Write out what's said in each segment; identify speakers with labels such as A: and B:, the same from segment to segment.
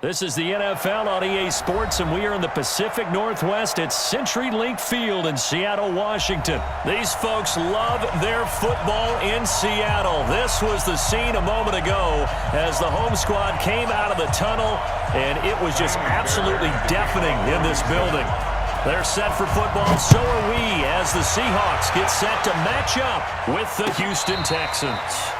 A: This is the NFL on EA Sports, and we are in the Pacific Northwest at CenturyLink Field in Seattle, Washington. These folks love their football in Seattle. This was the scene a moment ago as the home squad came out of the tunnel, and it was just absolutely deafening in this building. They're set for football, so are we, as the Seahawks get set to match up with the Houston Texans.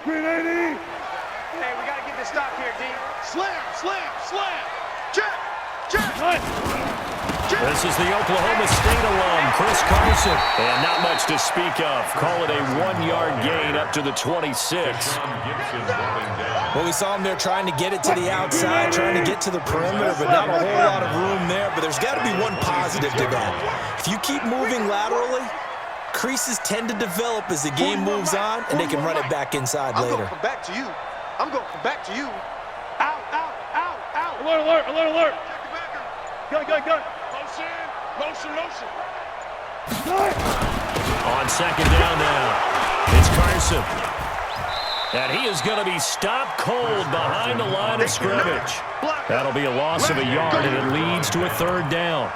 B: Hey, we got to get this stop here, D. Slam, slam, slam. Check, check.
A: This is the Oklahoma State alum, Chris Carson. And not much to speak of. Call it a 1-yard gain up to the 26.
C: Well, we saw him there trying to get it to the outside, trying to get to the perimeter, but not a whole lot of room there. But there's got to be one positive to that. If you keep moving laterally, creases tend to develop as the game moves on, and they can run it back inside later.
B: I'm going to come back to you. I'm going to come back to you. Out, out, out, out.
D: Alert, alert, alert, alert.
B: Check the backer.
D: Gun, gun, gun.
B: Motion, motion, motion.
A: On second down now, it's Carson. And he is going to be stopped cold behind the line of scrimmage. That'll be a loss of a yard, and it leads to a third down.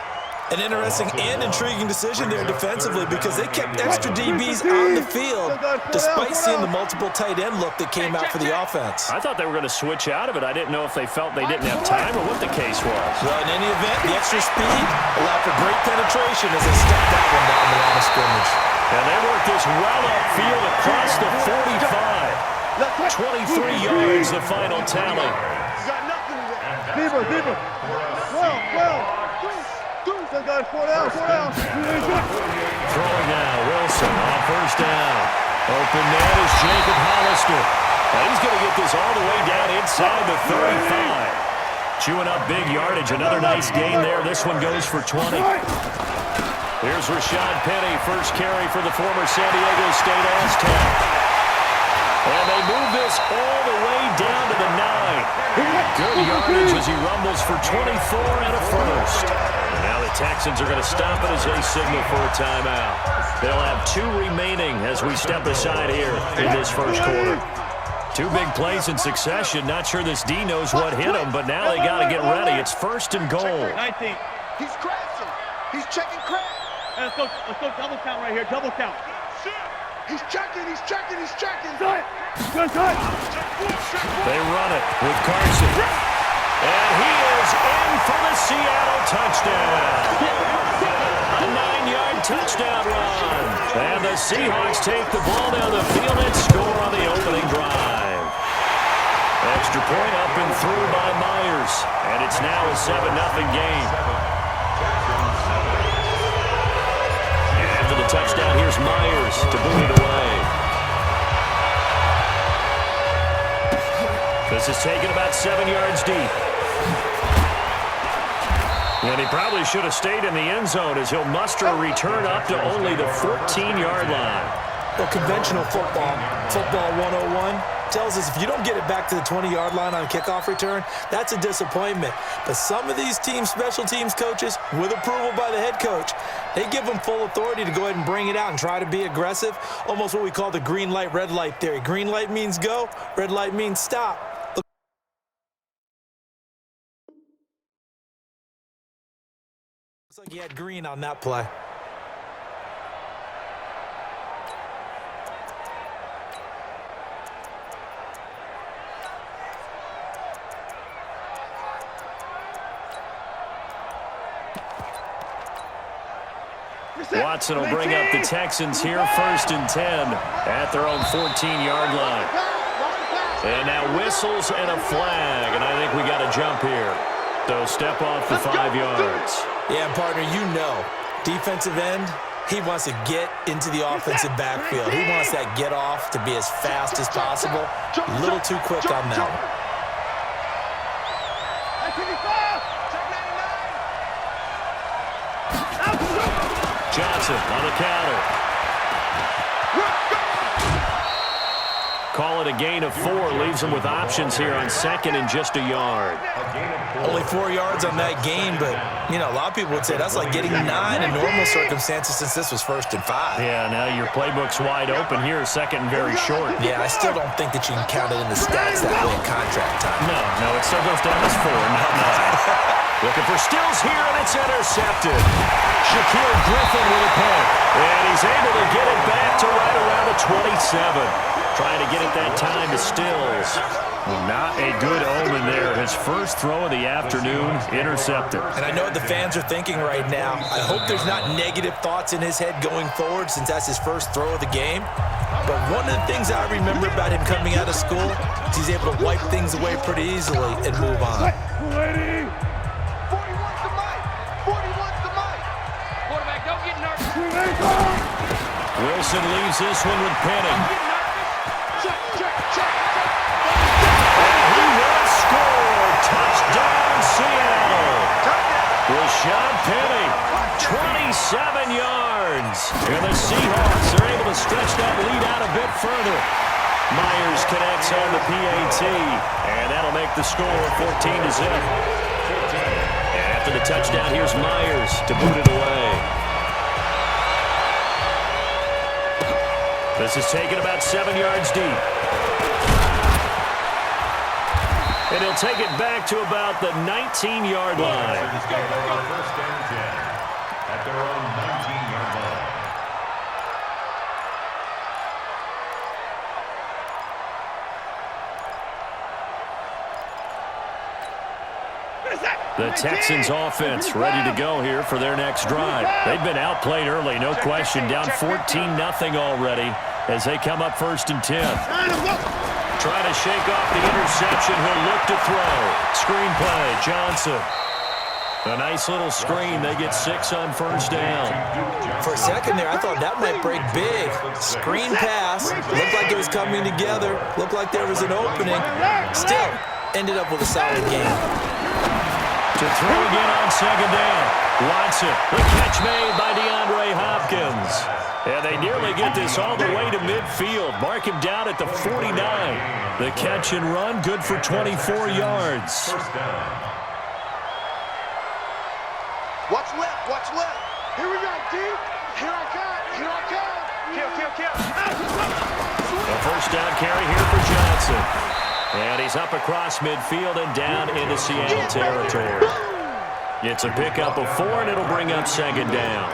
C: An interesting and intriguing decision there defensively because they kept extra DBs on the field despite seeing the multiple tight end look that came out for the offense.
A: I thought they were going to switch out of it. I didn't know if they felt they didn't have time or what the case was.
C: Well, in any event, the extra speed allowed for great penetration as they stepped that one down the line of scrimmage.
A: And they worked this well upfield across the 45. 23 yards, the final tally.
D: Deeper, deeper. Well. Guys, 4 down, 4 down.
A: Throwing now, Wilson on first down. Open man is Jacob Hollister. And he's going to get this all the way down inside the 35. Chewing up big yardage. Another nice gain there. This one goes for 20. Here's Rashad Penny, first carry for the former San Diego State Aztec. And they move this all the way down to the 9. Good yardage as he rumbles for 24 and a first. Now the Texans are going to stop it as they signal for a timeout. They'll have 2 remaining as we step aside here in this first quarter. 2 big plays in succession. Not sure this D knows what hit him, but now they got to get ready. It's first and goal.
D: 19.
B: He's crashing. He's checking crash.
D: Let's go double count right here. Double count.
B: He's checking, he's checking, he's checking.
D: Good, good.
A: They run it with Carson. And he is in for the Seattle touchdown. A 9-yard touchdown run. And the Seahawks take the ball down the field and score on the opening drive. Extra point up and through by Myers. And it's now a 7-0 game. And after the touchdown, here's Myers to boot it away. This is taken about 7 yards deep. And he probably should have stayed in the end zone as he'll muster a return up to only the 14-yard line.
C: Well, conventional football 101, tells us if you don't get it back to the 20-yard line on kickoff return, that's a disappointment. But some of these teams, special teams coaches, with approval by the head coach, they give them full authority to go ahead and bring it out and try to be aggressive, almost what we call the green light, red light theory. Green light means go, red light means stop. Looks like he had green on that play.
A: Watson will bring up the Texans here, 1st and 10 at their own 14-yard line. And now whistles and a flag, and I think we got a jump here. So step off the 5 yards.
C: Yeah, partner, you know, defensive end, he wants to get into the offensive backfield. He wants that get off to be as fast as possible. A little too quick on that one.
A: Johnson on the counter. Call it a gain of 4. Leaves him with options here on 2nd and just a yard.
C: Only 4 yards on that gain, but, you know, a lot of people would say that's like getting 9 in normal circumstances since this was 1st and 5.
A: Yeah, now your playbook's wide open here, 2nd and very short.
C: Yeah, I still don't think that you can count it in the stats that way in contract time.
A: No, it still goes down as 4, not 9. Looking for Stills here, and it's intercepted. Shaquille Griffin with a pick. And he's able to get it back to right around the 27. Trying to get it that time to Stills. Not a good omen there. His first throw of the afternoon, intercepted.
C: And I know what the fans are thinking right now. I hope there's not negative thoughts in his head going forward since that's his first throw of the game. But one of the things I remember about him coming out of school is he's able to wipe things away pretty easily and move on.
A: Wilson leaves this one with Penning. And he will score. Touchdown, Seattle. Rashad Penny, 27 yards. And the Seahawks are able to stretch that lead out a bit further. Myers connects on the PAT. And that'll make the score 14-0. And after the touchdown, here's Myers to boot it away. This is taken about 7 yards deep. And he'll take it back to about the 19-yard line.
E: First and 10 at their own 19-yard line.
A: The Texans offense ready to go here for their next drive. They've been outplayed early, no question. Down 14-0 already as they come up 1st and 10. Trying to shake off the interception. He'll look to throw. Screen play, Johnson. A nice little screen. They get 6 on 1st down.
C: For a second there, I thought that might break big. Screen pass. Looked like it was coming together. Looked like there was an opening. Still, ended up with a solid game.
A: To throw again on 2nd down. Watson, the catch made by DeAndre Hopkins. And they nearly get this all the way to midfield. Mark him down at the 49. The catch and run, good for 24 yards.
B: Watch left, watch left. Here we go, D. Here I come, here I come. Kill.
A: A 1st down carry here for Johnson. And he's up across midfield and down into Seattle territory. It's a pickup of 4, and it'll bring up 2nd down.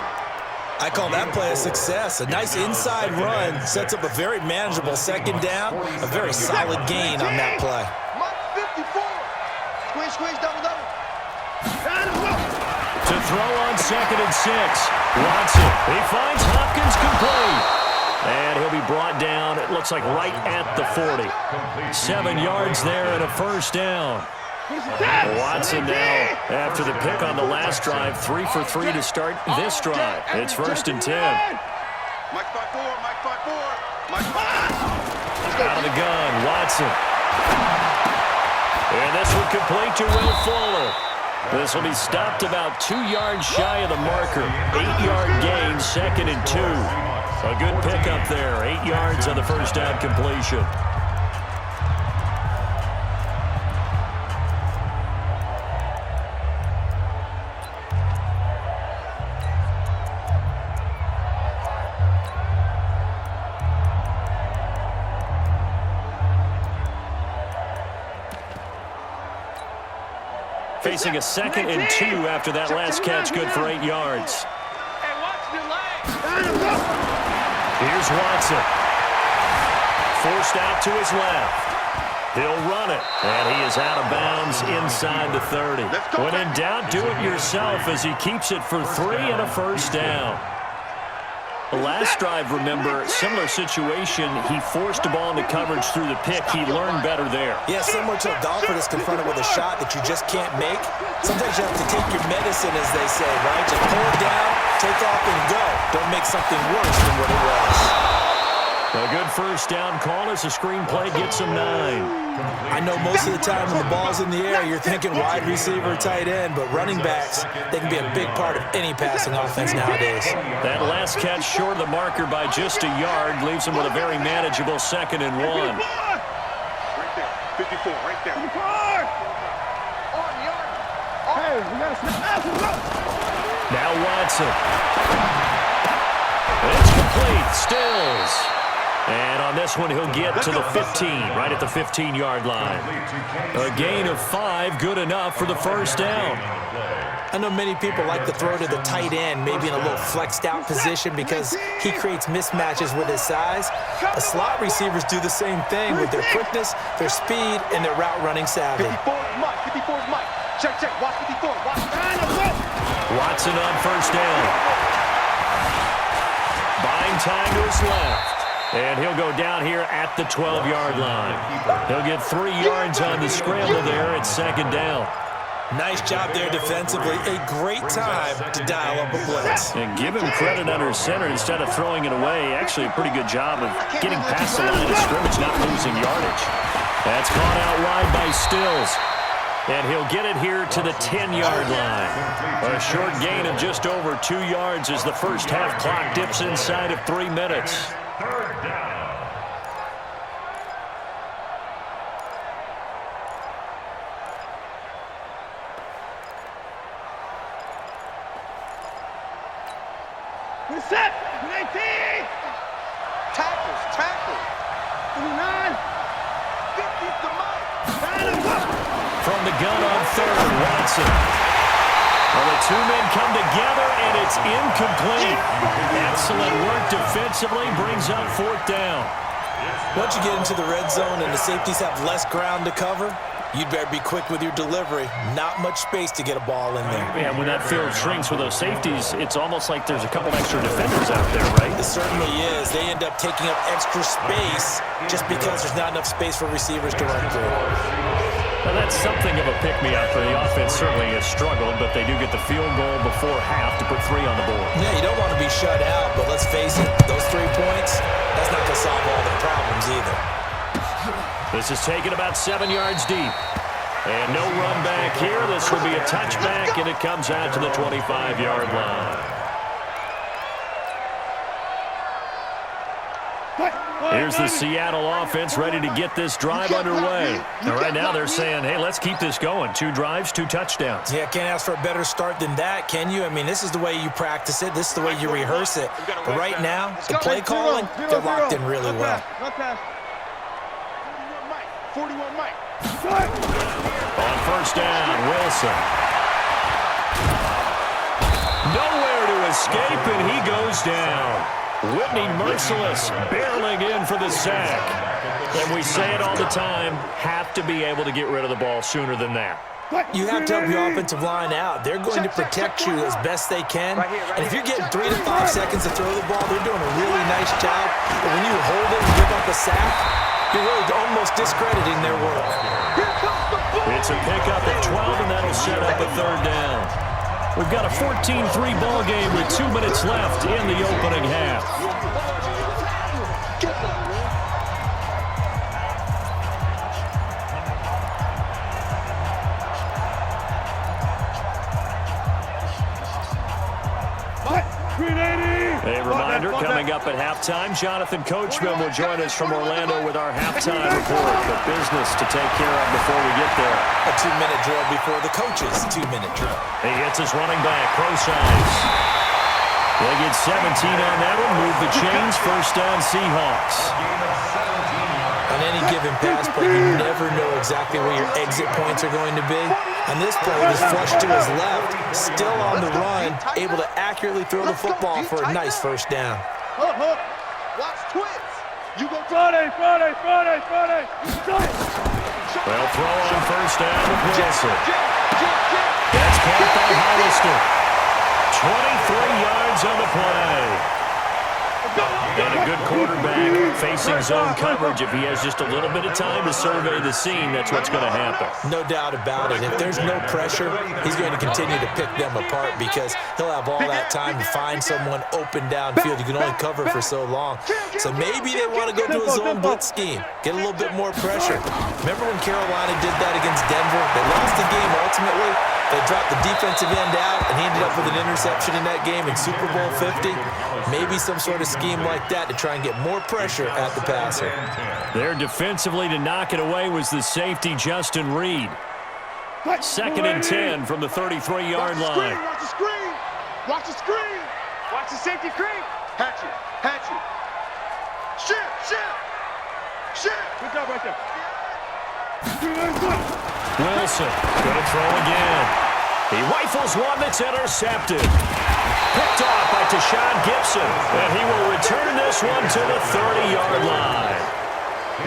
C: I call that play a success. A nice inside run sets up a very manageable second down, a very solid gain on that play.
B: Mike 54. Squeeze, squeeze, double, double.
A: To throw on 2nd and 6. Watson, he finds Hopkins complete. And he'll be brought down, it looks like right at the 40. 7 yards there and a first down. Watson now, after the pick on the last drive, 3 for 3 to start this drive. It's 1st and 10.
B: Mike 5-4, Mike 5-4, Mike 5.
A: Out of the gun, Watson. And this one complete to Will Fuller. This will be stopped about 2 yards shy of the marker. 8-yard gain, 2nd and 2. A good pickup there, 8 yards on the first down completion. Facing a 2nd and 2 after that last catch, good for 8 yards. Here's Watson. Forced out to his left. He'll run it, and he is out of bounds inside the 30. When in doubt, do it yourself as he keeps it for 3 and a first down. The last drive, remember, similar situation. He forced the ball into coverage through the pick. He learned better there.
C: Yeah, similar to a golfer that's confronted with a shot that you just can't make. Sometimes you have to take your medicine, as they say, right? Just pull it down, take off, and go. Don't make something worse than what it was.
A: A good first down call as the screenplay gets him 9.
C: I know most of the time when the ball's in the air, you're thinking wide receiver, tight end, but running backs, they can be a big part of any passing offense nowadays.
A: That last catch short of the marker by just a yard leaves him with a very manageable 2nd and 1.
B: Right there, 54, right there.
D: Hey, we got to
A: Now Watson. It's complete. Stills. And on this one, he'll get to the 15, right at the 15-yard line. A gain of 5, good enough for the first down.
C: I know many people like to throw to the tight end, maybe in a little flexed out position because he creates mismatches with his size. The slot receivers do the same thing with their quickness, their speed, and their route running savvy.
B: 54 Mike, 54 Mike. Check, check, watch 54, watch.
A: Watson on first down. Buying time to his left. And he'll go down here at the 12-yard line. He'll get 3 yards on the scramble there at 2nd down.
C: Nice job there defensively. A great time to dial up a blitz.
A: And give him credit under center instead of throwing it away. Actually a pretty good job of getting past the line of scrimmage, not losing yardage. That's caught out wide by Stills. And he'll get it here to the 10-yard line. A short gain of just over 2 yards as the first half clock dips inside of 3 minutes.
E: 3rd down.
D: We're set. 19.
B: Tackles, tackles.
D: 29.
B: 50 to Mike.
A: From the gun on 3rd, Watson. Well, the 2 men come together, and it's incomplete. Excellent work defensively, brings up 4th down.
C: Once you get into the red zone and the safeties have less ground to cover, you'd better be quick with your delivery. Not much space to get a ball in there.
A: Yeah, when that field shrinks with those safeties, it's almost like there's a couple extra defenders out there, right?
C: It certainly is. They end up taking up extra space just because there's not enough space for receivers to run through.
A: Well, that's something of a pick-me-up for the offense. Certainly has struggled, but they do get the field goal before half to put 3 on the board.
C: Yeah, you don't want to be shut out, but let's face it, those 3 points, that's not going to solve all their problems either.
A: This is taken about 7 yards deep. And no run back here. This will be a touchback, and it comes out to the 25-yard line. Here's the Seattle offense ready to get this drive underway. And right now they're saying, hey, let's keep this going. 2 drives, 2 touchdowns.
C: Yeah, can't ask for a better start than that, can you? I mean, this is the way you practice it. This is the way you rehearse it. But right now, the play calling, they're locked in really well.
B: 41 Mike.
A: On first down, Wilson. Nowhere to escape, and he goes down. Whitney Merciless barreling in for the sack. And we say it all the time, have to be able to get rid of the ball sooner than that.
C: You have to help your offensive line out. They're going to protect you as best they can. And if you're getting 3 to 5 seconds to throw the ball, they're doing a really nice job. But when you hold it and give up a sack, you're really almost discrediting their work.
A: It's a pickup at 12, and that'll set up a third down. We've got a 14-3 ball game with 2 minutes left in the opening half. A reminder, coming up at halftime, Jonathan Coachman will join us from Orlando with our halftime report. But business to take care of before we get there.
C: A 2-minute drill before the coach's 2-minute drill.
A: He hits his running back, Crosines. They get 17 on that one, move the chains, first down Seahawks.
C: On any given pass play, you never know exactly where your exit points are going to be. On this play, it was flushed to his left, still on the run, able to accurately throw the football for a nice first down.
B: Watch twins. You go
D: Friday.
A: They'll throw on first down with Wilson. That's caught by Hollister. 23 yards on the play. And a good quarterback facing zone coverage. If he has just a little bit of time to survey the scene, that's what's going to happen.
C: No doubt about it. If there's no pressure, he's going to continue to pick them apart because he'll have all that time to find someone open downfield. You can only cover for so long. So maybe they want to go to a zone blitz scheme, get a little bit more pressure. Remember when Carolina did that against Denver? They lost the game ultimately. They dropped the defensive end out, and he ended up with an interception in that game in Super Bowl 50. Maybe some sort of scheme like that to try and get more pressure at the passer.
A: There defensively to knock it away was the safety, Justin Reed. 2nd and 10 from the 33-yard line.
B: Watch the screen. Watch the screen. Watch the safety screen. Hatchet. Shift.
D: Good job right there.
A: Wilson going to throw again. He rifles one that's intercepted. Picked off by Tashawn Gibson. And he will return this one to the 30-yard line.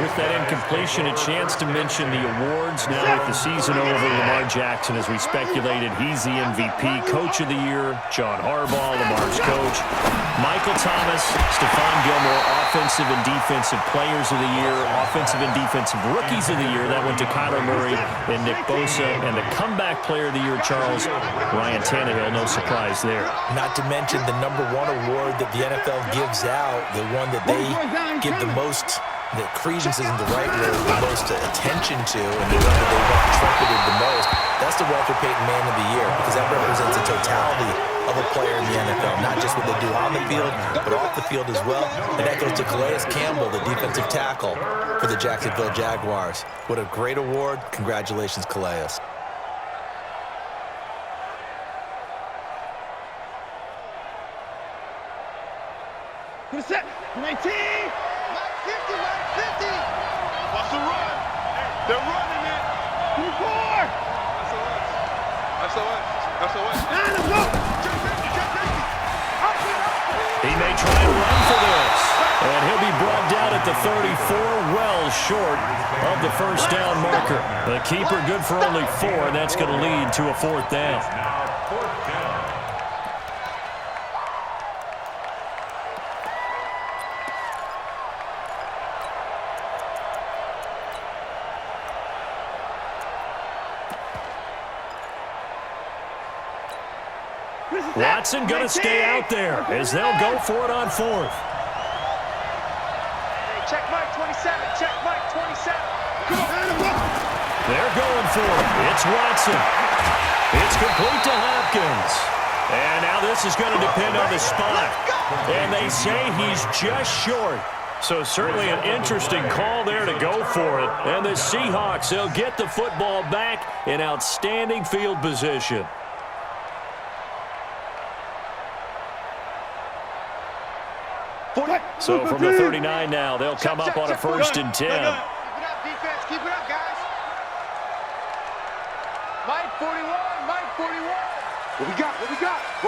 A: With that incompletion, a chance to mention the awards. Now with the season over, Lamar Jackson, as we speculated, he's the MVP, Coach of the Year, John Harbaugh, Lamar's coach. Michael Thomas, Stephon Gilmore, Offensive and Defensive Players of the Year, Offensive and Defensive Rookies of the Year. That went to Kyler Murray and Nick Bosa. And the Comeback Player of the Year, Charles, Ryan Tannehill, no surprise there.
C: Not to mention the #1 award that the NFL gives out, the one that they give the most, that credence isn't the right word, the most attention to, and the one that they want trumpeted the most. That's the Walter Payton Man of the Year, because that represents the totality of a player in the NFL, not just what they do on the field, but off the field as well. And that goes to Calais Campbell, the defensive tackle for the Jacksonville Jaguars. What a great award. Congratulations, Calais.
D: Good set. 19.
B: 50. Watch the run. They're running it.
D: 24.
B: That's the way.
D: Let's go.
A: He may try to run for this. And he'll be brought down at the 34, well short of the first down marker. The keeper good for only 4, and that's going to lead to a 4th down. Watson going to stay out there as they'll go for it on 4th.
B: Hey, check Mike 27. Check Mike 27.
A: They're going for it. It's Watson. It's complete to Hopkins. And now this is going to depend on the spot. And they say he's just short. So certainly an interesting call there to go for it. And the Seahawks, they'll get the football back in outstanding field position. So from the 39 now, they'll come up on a 1st and 10.
B: Keep it up, defense. Keep it up, guys. Mike 41. What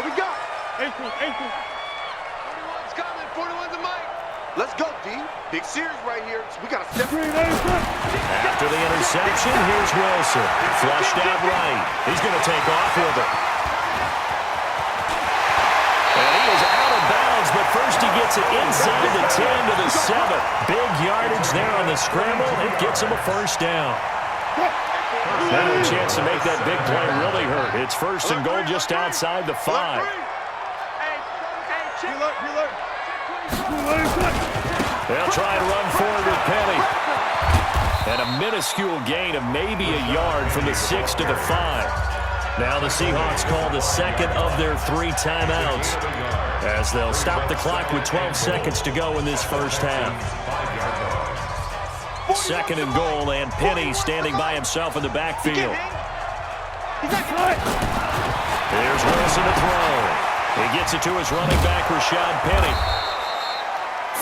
B: we got?
D: Ace one.
B: 41's coming. 41's a mic. Let's go, D. Big series right here. We got to step.
A: After the interception, here's Wilson. Flushed out right. He's going to take off with it. And he is out of bounds, but first he gets it inside the 10 to the 7. Big yardage there on the scramble. It gets him a first down. Now a chance to make that big play really hurt. It's first and goal just outside the 5. They'll try and run forward with Penny. And a minuscule gain of maybe a yard from the 6 to the 5. Now the Seahawks call the second of their 3 timeouts as they'll stop the clock with 12 seconds to go in this first half. Second and goal, and Penny standing by himself in the backfield. Here's Wilson to throw. He gets it to his running back, Rashad Penny.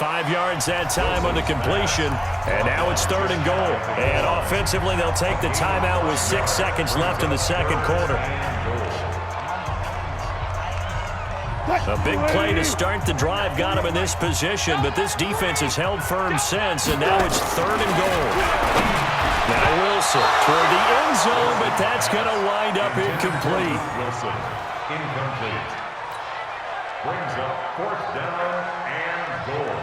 A: 5 yards that time on the completion, and now it's third and goal. And offensively, they'll take the timeout with 6 seconds left in the second quarter. A big play to start the drive got him in this position, but this defense has held firm since, and now it's third and goal. Now Wilson toward the end zone, but that's going to wind up incomplete.
E: Wilson, incomplete. Brings up fourth down and goal.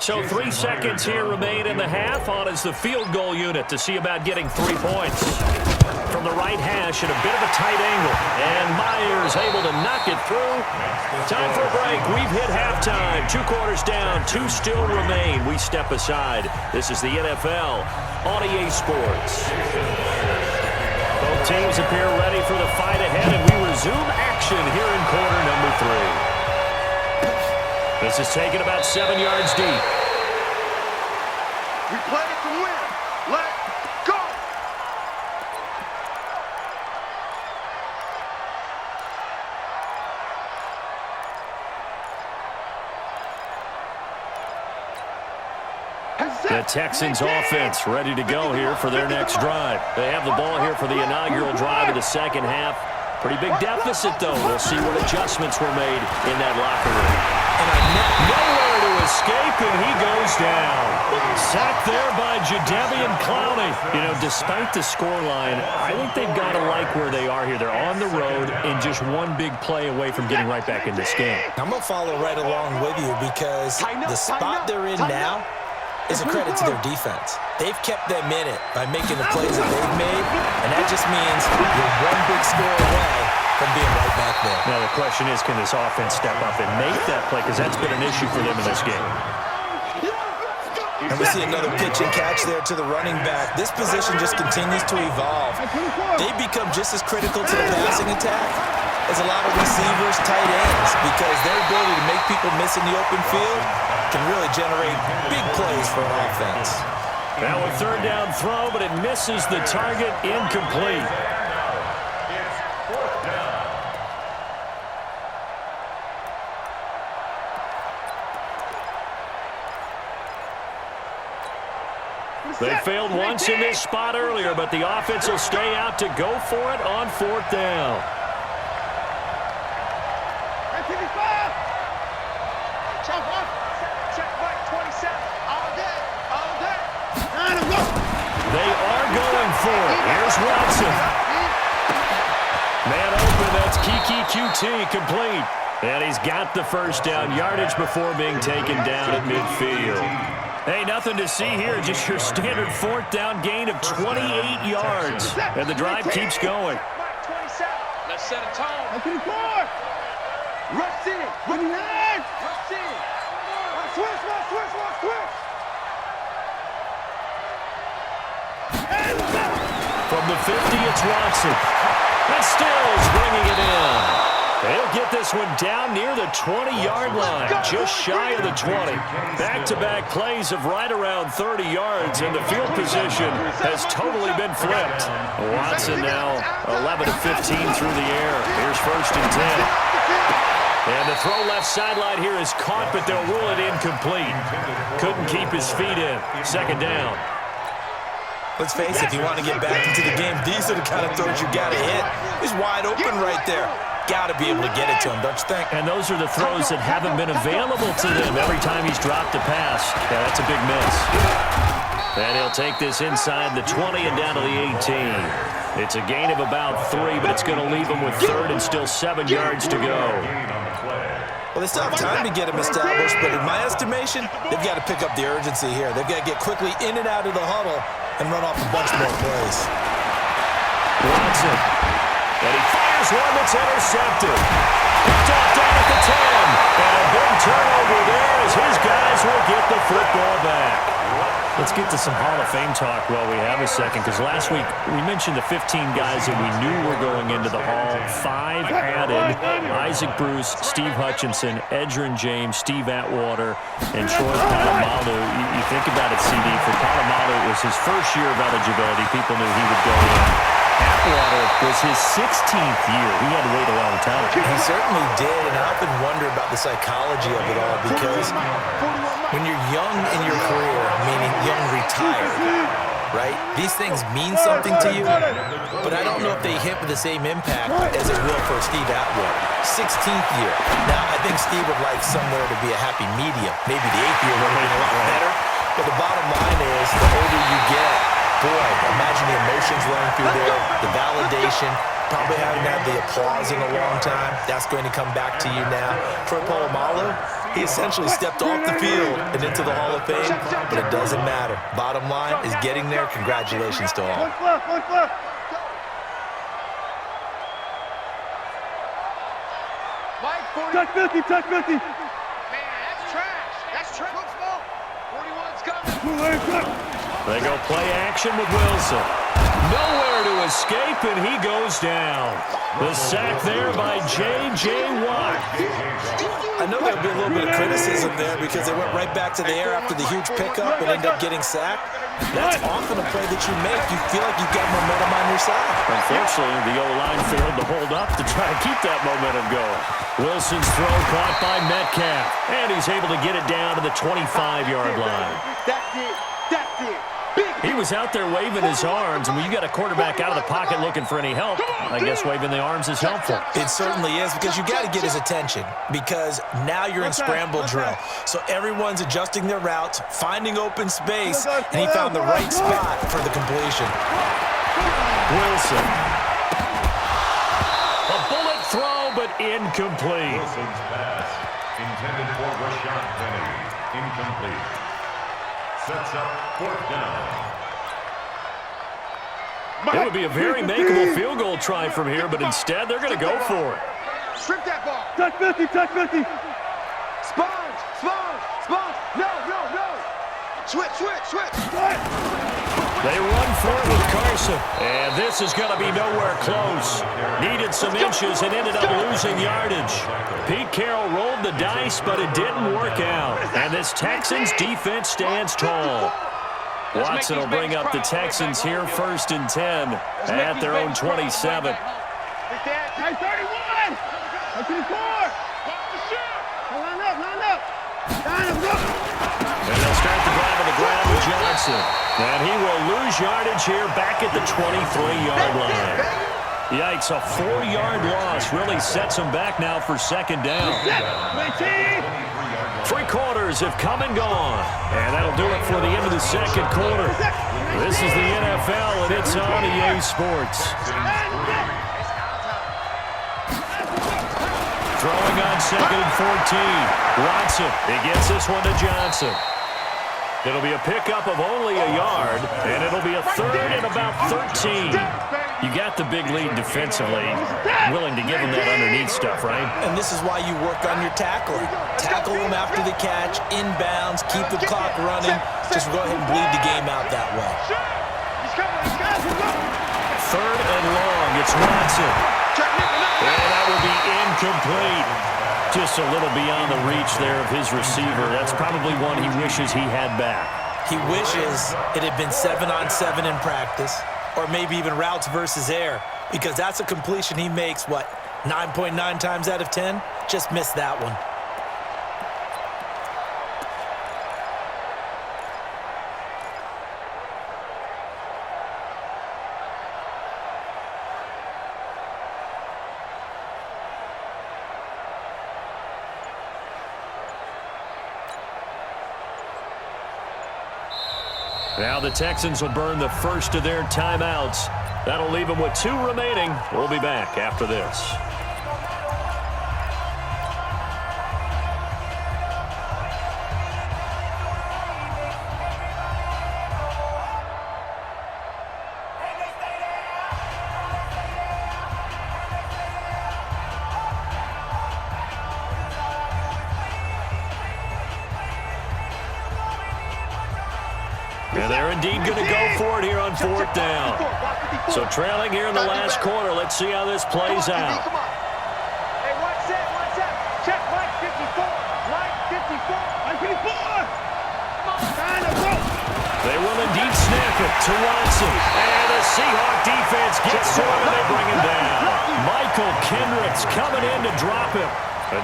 A: So 3 seconds here remain in the half. On is the field goal unit to see about getting 3 points. From the right hash at a bit of a tight angle. And Myers able to knock it through. Time for a break. We've hit halftime. 2 quarters down. 2 still remain. We step aside. This is the NFL on EA Sports. Both teams appear ready for the fight ahead, and we resume action here in quarter number 3. This is taken about 7 yards deep.
B: We play it to win. Let's go.
A: The Texans offense ready to go here for their next drive. They have the ball here for the inaugural drive of the second half. Pretty big deficit, though. We'll see what adjustments were made in that locker room. And nowhere to escape, and he goes down. Sacked there by Jadeveon Clowney. You know, despite the scoreline, I think they've got to like where they are here. They're on the road and just one big play away from getting right back in this game.
C: I'm going to follow right along with you because the spot they're in now is a credit to their defense. They've kept them in it by making the plays that they've made, and that just means you're one big score away from being right back there.
A: Now the question is, can this offense step up and make that play? Because that's been an issue for them in this game.
C: And we see another pitch and catch there to the running back. This position just continues to evolve. They become just as critical to the passing attack as a lot of receivers, tight ends, because their ability to make people miss in the open field can really generate big plays for an offense.
A: Now a third down throw, but it misses the target, incomplete.
E: It's fourth down.
A: They failed once in this spot earlier, but the offense will stay out to go for it on fourth down. They are going for it. Here's Watson. Man open, that's Kiki QT complete. And he's got the first down yardage before being taken down at midfield. Hey, nothing to see here, just your standard fourth down gain of 28 yards. And the drive keeps going.
B: Let's set a tone. Rush in. Rush in. Switch.
A: From the 50, it's Watson. And Stills bringing it in. They'll get this one down near the 20-yard line, just shy of the 20. Back-to-back plays of right around 30 yards, and the field position has totally been flipped. Watson now 11 of 15 through the air. Here's first and 10. And the throw left sideline here is caught, but they'll rule it incomplete. Couldn't keep his feet in. Second down.
C: Let's face it, if you want to get back into the game, these are the kind of throws you got to hit. He's wide open right there. Got to be able to get it to him, don't you think?
A: And those are the throws that haven't been available to them every time he's dropped a pass. Yeah, that's a big miss. And he'll take this inside the 20 and down to the 18. It's a gain of about 3, but it's going to leave him with third and still 7 yards to go.
C: Well, they still have time to get him established, but in my estimation, they've got to pick up the urgency here. They've got to get quickly in and out of the huddle and run off a bunch more plays.
A: Watson. And he fires one that's intercepted. Picked off down at the 10. And a big turnover there as his guys will get the football back. Let's get to some Hall of Fame talk while we have a second, because last week we mentioned the 15 guys that we knew were going into the Hall. 5 added: Isaac Bruce, Steve Hutchinson, Edgerrin James, Steve Atwater, and Troy Polamalu. You think about it, CD, for Polamalu, it was his first year of eligibility. People knew he would go in. Atwater was his 16th year. He had to wait a long time.
C: He certainly did, and I often wonder about the psychology of it all, because when you're young in your career, meaning young retired, right, these things mean something to you, but I don't know if they hit with the same impact as it will for Steve Atwater. 16th year. Now, I think Steve would like somewhere to be a happy medium. Maybe the 8th year would have been a lot better, but the bottom line is, the older you get, boy, imagine the emotions running through there, the validation, probably haven't had the applause in a long time. That's going to come back to you now. For Polamalu, he essentially stepped off the field and into the Hall of Fame, but it doesn't matter. Bottom line is getting there. Congratulations to all.
D: Touch 50, touch 50.
B: Man, that's trash. That's trash. 41's coming.
A: They go play action with Wilson. Nowhere to escape, and he goes down. The sack there by J.J. Watt.
C: I know there'll be a little bit of criticism there because they went right back to the air after the huge pickup and ended up getting sacked. That's often a play that you make. You feel like you've got momentum on your side.
A: Unfortunately, the O-line failed to hold up to try to keep that momentum going. Wilson's throw caught by Metcalf, and he's able to get it down to the 25-yard line.
B: That's it. That's it.
A: He was out there waving his arms, and when you got a quarterback out of the pocket looking for any help, I guess waving the arms is helpful.
C: It certainly is, because you got to get his attention, because now you're in scramble drill. So everyone's adjusting their routes, finding open space, and he found the right spot for the completion.
A: Wilson. A bullet throw, but incomplete.
E: Wilson's pass, intended for Rashad Penny, incomplete. Sets up 4th down.
A: It would be a very makeable field goal try from here, but instead they're going to go for it.
B: Strip that ball.
D: Touch 50, touch 50.
B: Sponge, sponge, sponge. No. Switch.
A: They run for it with Carson, and this is going to be nowhere close. Needed some inches and ended up losing yardage. Pete Carroll rolled the dice, but it didn't work out. And this Texans defense stands tall. Watson will bring up the Texans here 1st and 10 at their own 27.
D: Hey, 31. 24. Line up.
A: And they'll start the drive on the ground with Johnson. And he will lose yardage here back at the 23-yard line. Yikes, a 4-yard loss really sets him back now for 2nd down. 3 quarters have come and gone. And that'll do it for the end of the 2nd quarter. This is the NFL, and it's on EA Sports. Throwing on 2nd and 14. Watson, he gets this one to Johnson. It'll be a pickup of only a yard, and it'll be a 3rd and about 13. You got the big lead defensively, willing to give them that underneath stuff, right?
C: And this is why you work on your tackling. Tackle them after the catch, inbounds, keep the clock running. Just go ahead and bleed the game out that way.
A: 3rd and long, it's Watson. And that will be incomplete. Just a little beyond the reach there of his receiver. That's probably one he wishes he had back.
C: He wishes it had been 7-on-7 in practice, or maybe even routes versus air, because that's a completion he makes, 9.9 times out of 10? Just missed that one.
A: Now the Texans will burn the first of their timeouts. That'll leave them with 2 remaining. We'll be back after this. And they're indeed going to go for it here on 4th down. So trailing here in the last quarter. Let's see how this plays out.
B: Hey, watch that. Check Mike 54. Mike 54.
A: They will indeed snap it to Watson. And the Seahawk defense gets to him and they bring him down. Michael Kendricks coming in to drop him.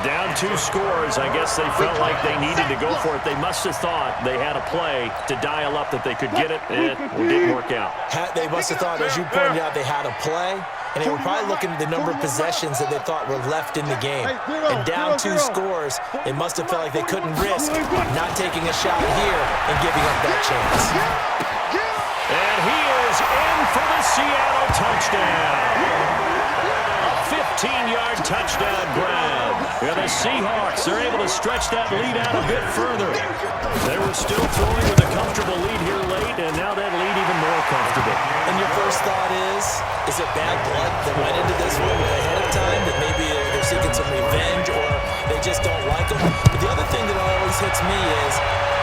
A: Down 2 scores. I guess they felt like they needed to go for it. They must have thought they had a play to dial up that they could get it, and it didn't work out.
C: They must have thought, as you pointed out, they had a play, and they were probably looking at the number of possessions that they thought were left in the game. And down 2 scores, they must have felt like they couldn't risk not taking a shot here and giving up that chance.
A: And he is in for the Seattle touchdown. 15-yard touchdown grab. Yeah, the Seahawks are able to stretch that lead out a bit further. They were still throwing with a comfortable lead here late, and now that lead even more comfortable.
C: And your first thought is it bad blood that went into this one ahead of time, that maybe they're seeking some revenge or they just don't like them? But the other thing that always hits me is,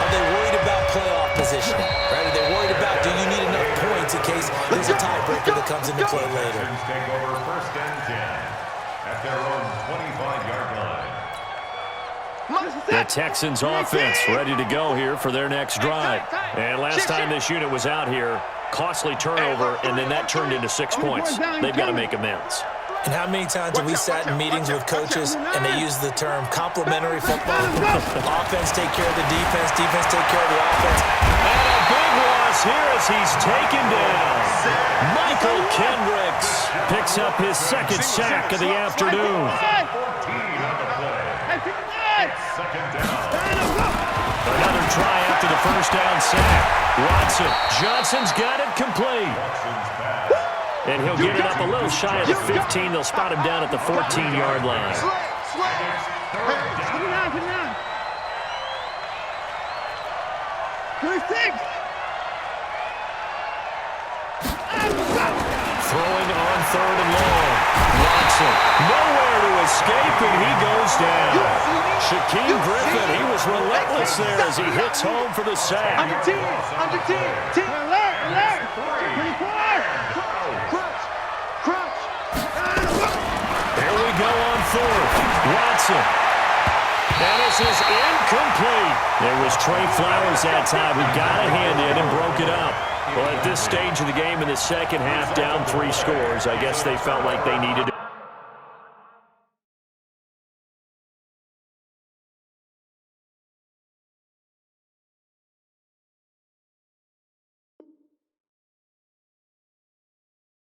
C: are they worried about playoff positioning? Right? Are they worried about, do you need enough points in case there's a tiebreaker that comes into play later?
E: Take over 1st and 10 at their own 25-yard line.
A: The Texans offense ready to go here for their next drive. And last time this unit was out here, costly turnover, and then that turned into 6 points. They've got to make amends.
C: And how many times have we sat in meetings with coaches and they use the term complementary football? Offense take care of the defense, defense take care of the offense.
A: And a big loss here as he's taken down. Michael Kendricks picks up his 2nd sack of the afternoon.
E: 14 on the play. Second down.
A: Another try after the 1st down sack. Watson. Johnson's got it complete.
E: Watson's pass.
A: And he'll get it up a little shy of the 15. They'll spot him down at the 14-yard line. Throwing on 3rd and long. Watson, nowhere to escape, and he goes down. Shaquem Griffin, he was relentless there as he hits home for the sack.
B: Under 10. Alert. Crunch.
A: Here we go on 4th. Watson. And this is incomplete. There was Trey Flowers that time who got a hand in and broke it up. Well, at this stage of the game in the second half, down 3 scores, I guess they felt like they needed to